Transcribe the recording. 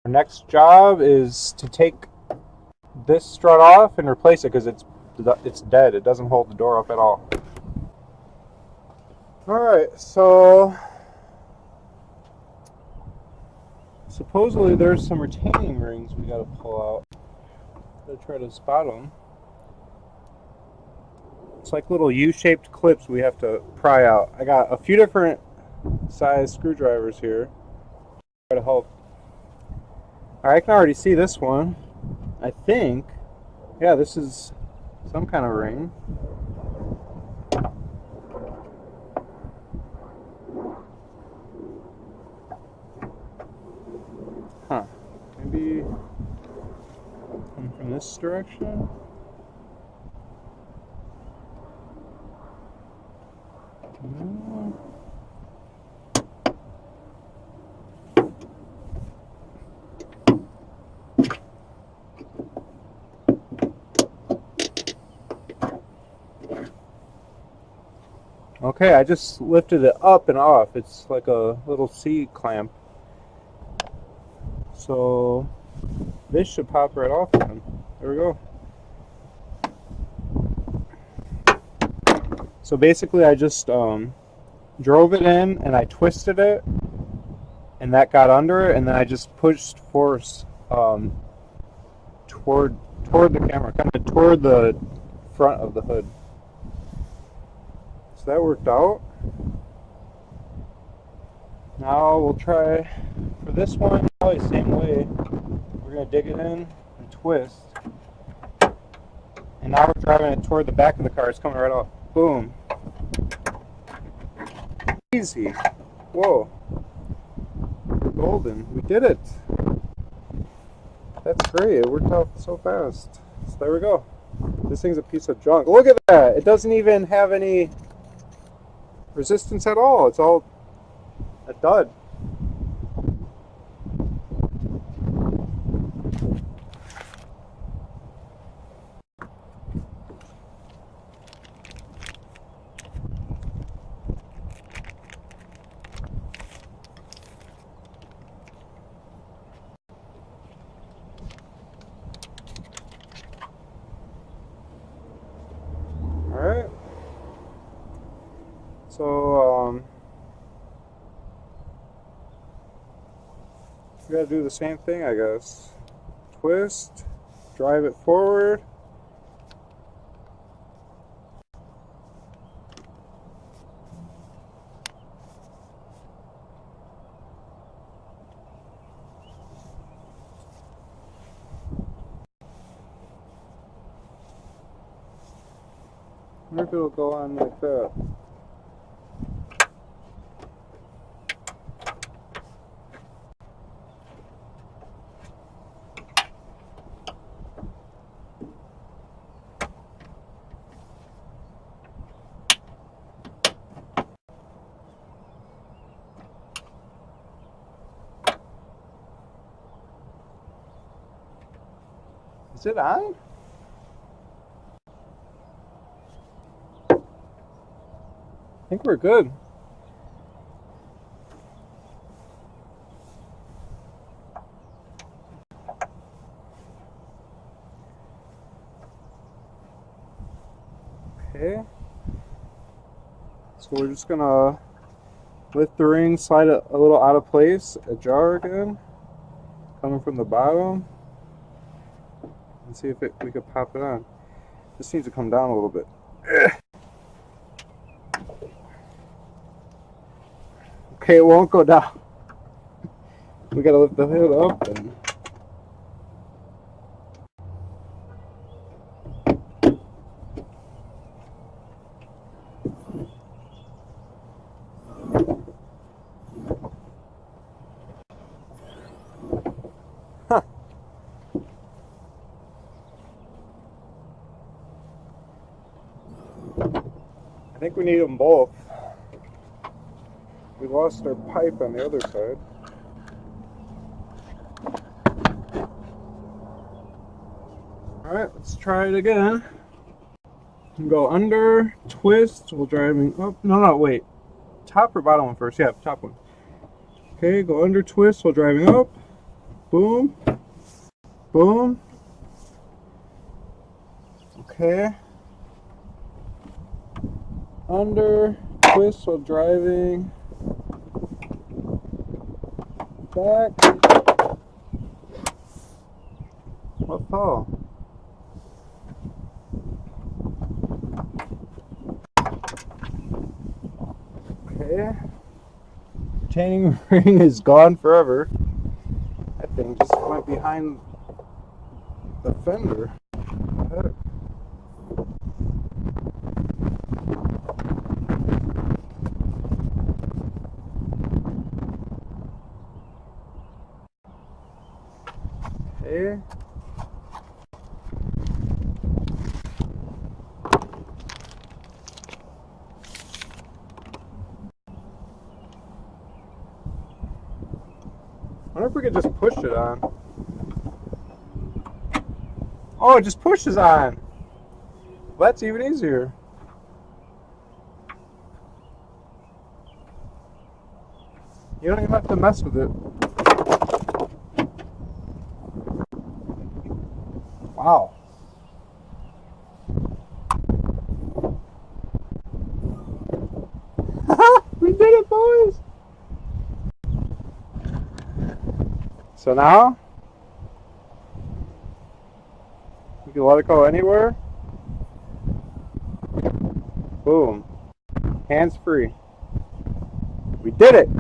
Our next job is to take this strut off and replace it because it's dead. It doesn't hold the door up at all. Alright, so supposedly there's some retaining rings we gotta pull out. Gotta try to spot them. It's like little U-shaped clips we have to pry out. I got a few different size screwdrivers here. Try to help. Alright, I can already see this one. I think, yeah, this is some kind of ring. Huh. Maybe come from this direction? No. Okay, I just lifted it up and off. It's like a little C clamp. So this should pop right off then. There we go. So basically I just drove it in and I twisted it and that got under it, and then I just pushed force toward the camera, kind of toward the front of the hood. So that worked out. Now we'll try for this one, probably the same way. We're going to dig it in and twist. And now we're driving it toward the back of the car. It's coming right off. Boom. Easy. Whoa. We're golden. We did it. That's great. It worked out so fast. So there we go. This thing's a piece of junk. Look at that. It doesn't even have any resistance at all. It's all a dud. Alright. So, we gotta do the same thing, I guess. Twist, drive it forward. I wonder if it'll go on like that. Is it on? I think we're good. Okay. So we're just gonna lift the ring, slide it a little out of place, ajar again, coming from the bottom, and see if we could pop it on. This needs to come down a little bit. Okay, it won't go down. We gotta lift the hood up and huh. I think we need them both. We lost our pipe on the other side. Alright, let's try it again. Go under, twist, while driving up. No, wait. Top or bottom one first? Yeah, top one. Okay, go under, twist while driving up. Boom. Boom. Okay. Under, twist while driving. Back. What fell? Okay. Retaining ring is gone forever. That thing just went behind the fender. Heck. Okay. I wonder if we could just push it on. Oh, it just pushes on. Well, that's even easier. You don't even have to mess with it. Wow. We did it, boys! So now, you can let it go anywhere. Boom. Hands free. We did it!